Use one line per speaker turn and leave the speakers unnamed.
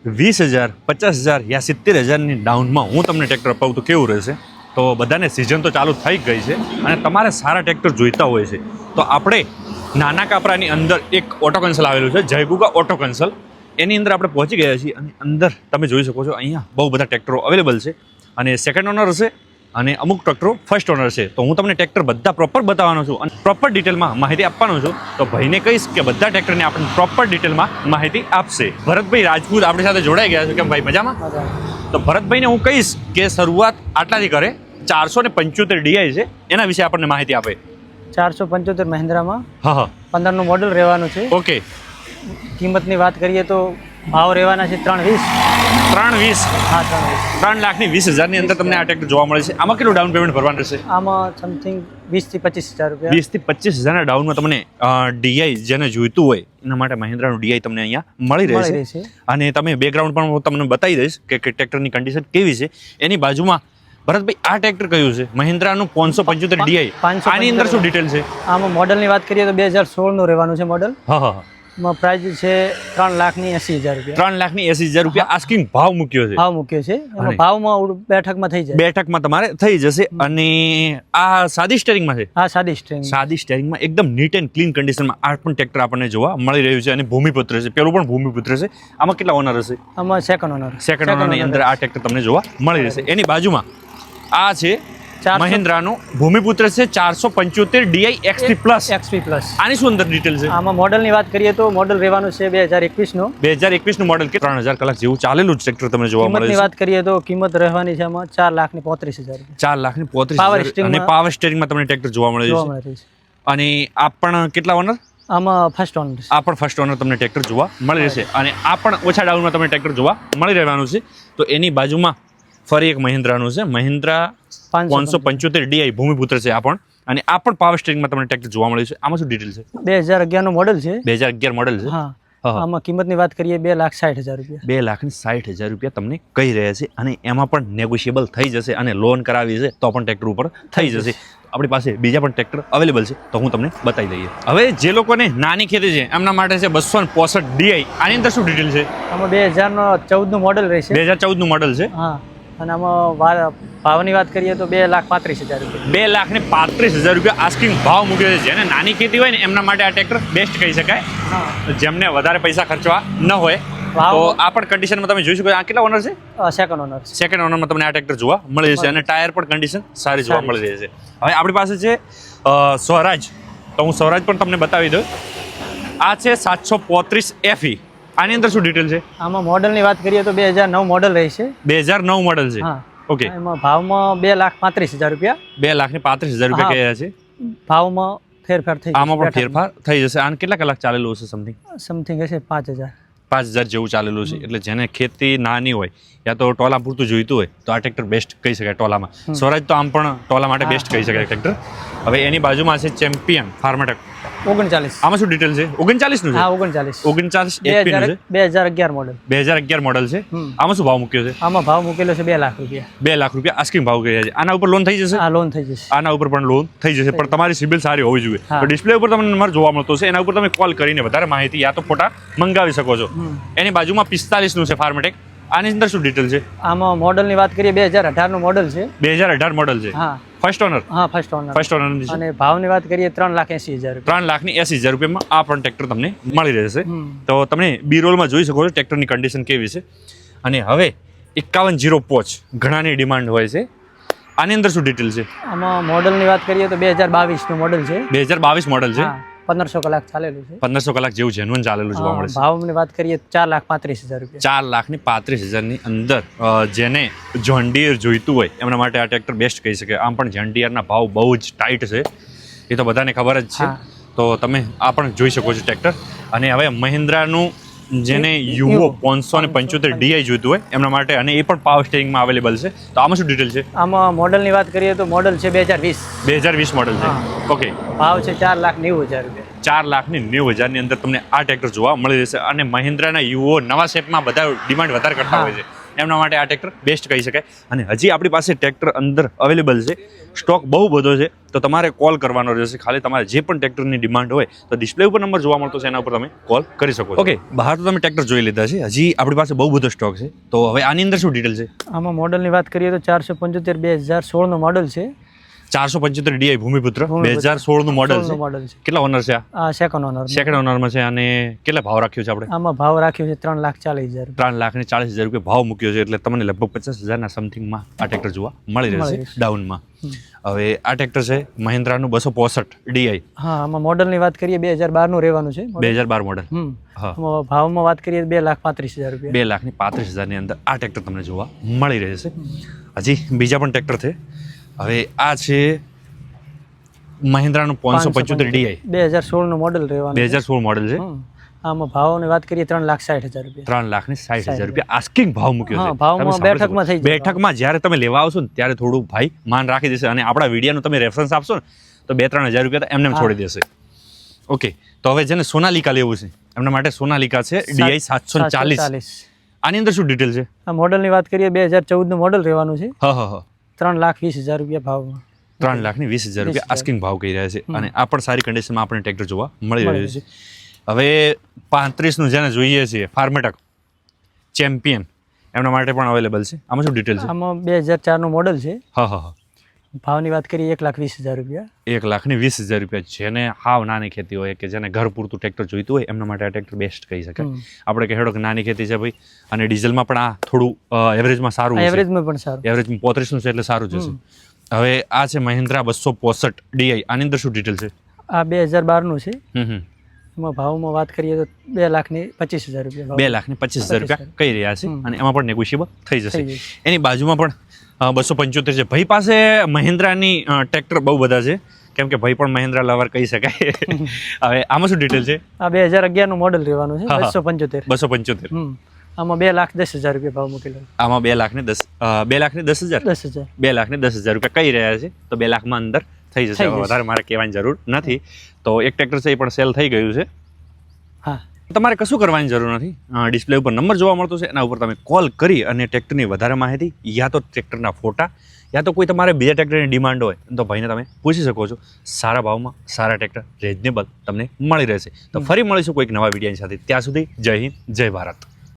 20,000, 50,000 યા 70,000ની ડાઉનમાં હું તમને ટ્રેક્ટર અપાવું તો કેવું રહેશે? તો બધાને સિઝન તો ચાલુ થઈ ગઈ છે અને તમારે સારા ટ્રેક્ટર જોઈતા હોય છે તો આપણે નાના કાપરાની અંદર એક ઓટો કન્સલ આવેલું છે, જયગુગા ઓટો કન્સલ. એની અંદર આપણે પહોંચી ગયા છીએ અને અંદર તમે જોઈ શકો છો અહીંયા બહુ બધા ટ્રેક્ટરો અવેલેબલ છે અને સેકન્ડ ઓનર હશે અને અમુક ટ્રેક્ટરો ફર્સ્ટ ઓનર છે. તો હું તમને ટ્રેક્ટર બધા પ્રોપર બતાવવાનો છું અને પ્રોપર ડિટેલમાં માહિતી આપવાનો છું. તો ભાઈને કહીશ કે બધા ટ્રેક્ટરની આપણને પ્રોપર ડિટેલમાં માહિતી આપશે. ભરતભાઈ રાજપૂત આપણી સાથે જોડાઈ ગયા છે. કેમ ભાઈ, મજામાં? તો ભરતભાઈને હું કહીશ કે શરૂઆત આટલાથી કરે. 475 ડીઆઈ છે, એના વિશે આપણને માહિતી આપે.
475 મહિન્દ્રામાં
હા
15નું મોડલ રહેવાનું છે.
ઓકે.
કિંમતની વાત કરીએ તો ભાવ રહેવાના છે 3,20. હા
3,20,000 ની અંદર તમને આ ટ્રેક્ટર જોવા મળે છે. આમાં કેટલું ડાઉન પેમેન્ટ ભરવાનું રહેશે?
આમાં સમથિંગ 20,000 થી 25,000 રૂપિયા.
20,000 થી 25,000 ડાઉનમાં તમને ડીઆઈ જેને જોઈતું હોય એના માટે મહિન્દ્રાનું ડીઆઈ તમને અહીંયા મળી રહેશે. અને તમે બેકગ્રાઉન્ડ પણ હું તમને બતાવી દઈશ કે ટ્રેક્ટરની કન્ડિશન કેવી છે. એની બાજુમાં ભરતભાઈ આ ટ્રેક્ટર કયું છે? મહિન્દ્રાનું 575 ડીઆઈ. આની અંદર શું ડિટેલ છે?
આમાં મોડલની વાત કરીએ તો 2016 નું રહેવાનું છે મોડલ.
હા.
પ્રાઇસ છે 3,80,000 રૂપિયા.
3,80,000 રૂપિયા આસ્કિંગ ભાવ મૂક્યો છે.
એમાં ભાવમાં બેઠકમાં થઈ જાય.
બેઠકમાં તમારે થઈ જશે. અને આ સાદી સ્ટેરિંગમાં છે.
હા સાદી
સ્ટેરિંગમાં એકદમ નીટ એન્ડ ક્લીન કન્ડિશનમાં આ પણ ટ્રેક્ટર આપણને જોવા મળી રહ્યું છે અને ભૂમિપુત્ર છે. પેલું પણ ભૂમિપુત્ર છે. આમાં કેટલા ઓનર હશે?
આમાં સેકન્ડ
ઓનરની અંદર આ ટ્રેક્ટર તમને જોવા મળી રહેશે. એની બાજુમાં આ છે મહિન્દ્રાનું ભૂમિપુત્ર છે 475 ડીઆઈ XP+. આની શું અંદર ડિટેલ છે?
આમાં મોડલની વાત કરીએ તો મોડલ રહેવાનું છે 2021 નું.
2021 નું મોડલ કે 3,000 કલાક જેવું ચાલેલું ટ્રેક્ટર તમને જોવા મળે છે.
કિંમતની વાત કરીએ તો કિંમત રહેવાની છે આમાં 4,35,000 રૂપિયા.
4,35,000 અને પાવર સ્ટીયરિંગમાં તમને ટ્રેક્ટર જોવા મળે છે. અને આ પણ કેટલા ઓનર?
આમાં ફર્સ્ટ ઓનર.
આ પણ ફર્સ્ટ ઓનર તમને ટ્રેક્ટર જોવા મળી રહેશે અને આ પણ ઓછા ડાઉનમાં તમને ટ્રેક્ટર જોવા મળી રહેવાનું છે. તો એની બાજુમાં ફરી એક મહિન્દ્રાનું છે, મહિન્દ્રા 575 ડીઆઈ ભૂમિપુત્ર છે આ પણ. અને આ પણ પાવર સ્ટીયરિંગમાં તમને ટ્રેક્ટર જોવા મળ્યું છે. આમાં શું ડિટેલ છે?
2011 નું મોડલ છે.
2011 મોડલ છે.
હા. આમાં કિંમતની વાત કરીએ 2,60,000 રૂપિયા.
2,60,000 રૂપિયા તમને કહી રહ્યા છે અને એમાં પણ નેગોશિયેબલ થઈ જશે અને લોન કરાવી છે તો પણ ટ્રેક્ટર ઉપર થઈ જશે. આપણી પાસે બીજા પણ ટ્રેક્ટર અવેલેબલ છે તો હું તમને બતાવી દઈએ. હવે જે લોકોને નાની ખેતી છે એમના માટે છે 265 ડીઆઈ. આની અંદર શું ડિટેલ છે?
આમાં 2014 નું મોડલ રહેશે.
2014 નું મોડલ છે.
હા. અને આમાં ભાવની વાત કરીએ તો 2,35,000 રૂપિયા.
2,35,000 રૂપિયા આસ્કિંગ ભાવ મૂક્યો છે. જેને નાની ખેતી હોય ને એમના માટે આ ટ્રેક્ટર બેસ્ટ કહી શકાય. જેમને વધારે પૈસા ખર્ચવા ન હોય તો આ પણ કન્ડિશનમાં તમે જોઈ શકો. આ કેટલા ઓનર છે? સેકન્ડ ઓનરમાં તમને આ ટ્રેક્ટર જોવા મળી જશે અને ટાયર પણ કન્ડિશન સારી જોવા મળી રહી છે. હવે આપણી પાસે છે સ્વરાજ. તો હું સ્વરાજ પણ તમને બતાવી દઉં. આ છે 735 FE. આની અંદર શું ડિટેલ છે?
આમાં મોડલની વાત કરીએ તો 2009 મોડલ રહેશે.
2009 મોડલ છે. ઓકે.
એમાં ભાવમાં 2,35,000 રૂપિયા.
2,35,000 રૂપિયા કહ્યા છે.
ભાવમાં ફેરફાર થઈ જશે.
આમાં પણ ફેરફાર થઈ જશે. આને કેટલા કલાક ચાલેલું હશે?
સમથિંગ હશે
5,000 જેવું ચાલેલું છે. એટલે જેને ખેતી નાની હોય યા તો ટોલા પૂરતું જોઈતું હોય તો આ ટ્રેક્ટર બેસ્ટ કહી શકાય ટોલામાં. સ્વરાજ તો આમ પણ ટોલા માટે બેસ્ટ કહી શકાય ટ્રેક્ટર. હવે એની બાજુમાં છે ચેમ્પિયન ફાર્માટેક
39.
આમાં શું ડિટેલ છે? 39 નું છે.
હા 39
FP નું છે.
2011 મોડલ.
2011 મોડલ છે. આમાં શું ભાવ મૂક્યો છે?
આમાં ભાવ મૂકેલો છે 2 લાખ રૂપિયા.
2 લાખ રૂપિયા આસ્કિંગ ભાવ કર્યા છે. આના ઉપર લોન થઈ જશે?
હા લોન થઈ જશે.
આના ઉપર પણ લોન થઈ જશે પણ તમારી સિબિલ સારી હોવી જોઈએ. તો ડિસ્પ્લે ઉપર તમને નંબર જોવા મળતો છે. એના ઉપર તમે કોલ કરીને વધારે માહિતી યા તો ફોટા મંગાવી શકો છો. એની બાજુમાં 45 નું છે ફાર્મેટેક. આની અંદર શું ડિટેલ છે?
આમાં મોડલની વાત કરીએ 2018 નું મોડલ છે.
2018 મોડલ છે.
હા
ફર્સ્ટ ઓનર.
હા ફર્સ્ટ ઓનર. અને ભાવની વાત કરીએ 3,80,000 રૂપિયા.
3,80,000 રૂપિયામાં આ પણ ટ્રેક્ટર તમને મળી રહેશે. તો તમે બી રોલમાં જોઈ શકો છો ટ્રેક્ટરની કન્ડિશન કેવી છે. અને હવે 5105 ઘણાની ડિમાન્ડ હોય છે. આની અંદર શું ડિટેલ છે?
આમાં મોડલની વાત કરીએ તો 2022 નું મોડલ છે.
2022 મોડલ છે.
1500 કલાક ચાલેલું છે.
1500 કલાક જેવું જેન્યુઅન ચાલેલું જોવા મળે છે.
ભાવની વાત કરીએ 4,35,000 રૂપિયા.
4,35,000 ની અંદર જેને જોન ડીયર જોઈતું હોય એમના માટે આ ટ્રેક્ટર બેસ્ટ કહી શકે. આમ પણ જોન ડીયરના ભાવ બહુ જ ટાઈટ છે એ તો બધાને ખબર જ છે. તો તમે આ પણ જોઈ શકો છો ટ્રેક્ટર. અને હવે મહિન્દ્રાનું જેને યુવો 575 ડીઆઈ જોઈતું હોય એમના માટે અને એ પણ પાવર સ્ટીયરિંગમાં અવેલેબલ છે. તો આમાં શું ડિટેલ છે?
આમાં મોડલની વાત કરીએ તો મોડલ છે
2020 મોડલ છે. ઓકે.
ભાવ છે 4,90,000 રૂપિયા.
4,90,000 ની અંદર તમને આ ટ્રેક્ટર જોવા મળી રહેશે. અને મહિન્દ્રાના યુવો નવા શેપમાં બધા ડિમાન્ડ વધારે કરતા હોય છે. એમના માટે આ ટ્રેક્ટર બેસ્ટ કહી શકાય. અને હજી આપણી પાસે ટ્રેક્ટર અંદર અવેલેબલ છે, સ્ટોક બહુ બધો છે, તો તમારે કોલ કરવાનો રહેશે. ખાલી તમારે જે પણ ટ્રેક્ટરની ડિમાન્ડ હોય તો ડિસ્પ્લે ઉપર નંબર જોવા મળતો છે, એના ઉપર તમે કોલ કરી શકો છો. ઓકે, બહાર તો તમે ટ્રેક્ટર જોઈ લીધા છે, હજી આપણી પાસે બહુ બધો સ્ટોક છે. તો હવે આની અંદર શું ડિટેલ છે?
આમાં મોડલની વાત કરીએ તો 475 2016નું મોડલ છે.
475 DI ભૂમિપુત્ર 2016નું મોડલ છે.
મોડલ છે.
કેટલા ઓનર છે?
આ સેકન્ડ ઓનર.
સેકન્ડ ઓનરમાં છે. અને કેટલા ભાવ રાખ્યો છે આપણે?
આમાં ભાવ રાખ્યો છે 3,40,000.
3,40,000 રૂપિયા ભાવ મૂક્યો છે, એટલે તમને લગભગ 50,000ના સમથિંગમાં આ ટ્રેક્ટર જોવા મળી રહેશે ડાઉનમાં. હવે આ ટ્રેક્ટર છે મહિન્દ્રાનું 265 DI.
હા, આમાં મોડલની વાત કરીએ 2012નું રહેવાનું છે.
2012 મોડલ.
હા, ભાવમાં વાત કરીએ 2,35,000 રૂપિયા.
2,35,000ની અંદર આ ટ્રેક્ટર તમને જોવા મળી રહેશે. હજી બીજા પણ ટ્રેક્ટર છે. હવે આ છે મહિન્દ્રાનું 575 DI.
2016નું મોડલ રહેવાનું.
2016 મોડલ છે.
આમાં ભાવની વાત કરીએ 3,60,000 રૂપિયા.
3,60,000 રૂપિયા આસ્કિંગ ભાવ મૂક્યો છે.
ભાવમાં બેઠકમાં થઈ જાય.
બેઠકમાં જ્યારે તમે લેવા આવશો ને ત્યારે થોડું ભાઈ માન રાખી દેશે, અને આપણા વિડીયોનું તમે રેફરન્સ આપશો ને તો 2-3 હજાર રૂપિયા એમને છોડી દેશે. ઓકે, તો હવે જેને સોનાલિકા લેવું છે એમના માટે સોનાલિકા છે DI 740. આની અંદર શું ડિટેલ છે?
આ મોડલની વાત કરીએ 2014નું મોડલ રહેવાનું છે.
હા.
3,20,000 રૂપિયા ભાવમાં.
3,20,000 રૂપિયા આસ્કિંગ ભાવ કહી રહ્યા છે. અને આ પણ સારી કન્ડિશનમાં આપણે ટ્રેક્ટર જોવા મળી રહ્યું છે. હવે 35નું જેને જોઈએ છે ફાર્મેટક ચેમ્પિયન, એમના માટે પણ અવેલેબલ છે. આમાં શું ડિટેલ છે?
આમાં 2004નું મોડલ છે.
હા.
ભાવની વાત કરીએ 1,20,000 રૂપિયા.
1,20,000 રૂપિયા. જેને હાવ નાની ખેતી હોય કે જેને ઘર પૂરતું ટ્રેક્ટર જોઈતું હોય એમના માટે આ ટ્રેક્ટર બેસ્ટ કહી શકાય. આપણે કહેડો કે નાની ખેતી છે ભાઈ, અને ડીઝલમાં પણ આ થોડું એવરેજમાં સારું છે.
એવરેજમાં પણ સારું.
એવરેજમાં 35નું છે એટલે સારું જશે. હવે આ છે મહિન્દ્રા 265 DI. આની અંદર શું ડિટેલ છે?
આ 2012નું છે.
હમ.
એમાં ભાવમાં વાત કરીએ તો 2,25,000 રૂપિયા.
2,25,000 રૂપિયા કહી રહ્યા છે, અને એમાં પણ નેગોશિયેબલ થઈ જશે. એની બાજુમાં પણ 275 છે. ભાઈ પાસે મહિન્દ્રાની ટ્રેક્ટર બહુ બધા છે, કેમ કે ભાઈ પણ મહિન્દ્રા લવર કહી શકાય. હવે આમાં શું ડિટેલ છે?
આ 2011નું મોડલ રહેવાનું છે. 275. આમાં 2,10,000 રૂપિયા ભાવ મૂકેલો. આમાં
2,10,000 રૂપિયા કહી રહ્યા છે, તો 2 લાખમાં અંદર થઈ જશે. વધારે મારે કહેવાની જરૂર નથી. તો એક ટ્રેક્ટર છે એ પણ સેલ થઈ ગયું છે.
હા,
તમારે કશું કરવાની જરૂર નથી. ડિસ્પ્લે ઉપર નંબર જોવા મળતો છે, એના ઉપર તમે કોલ કરી અને ટ્રેક્ટરની વધારે માહિતી, યા તો ટ્રેક્ટરના ફોટા, યા તો કોઈ તમારે બીજા ટ્રેક્ટરની ડિમાન્ડ હોય તો ભાઈને તમે પૂછી શકો છો. સારા ભાવમાં સારા ટ્રેક્ટર રિઝનેબલ તમને મળી રહેશે. તો ફરી મળીશું કોઈક નવા વિડીયોની સાથે. ત્યાં સુધી જય હિન્દ, જય ભારત.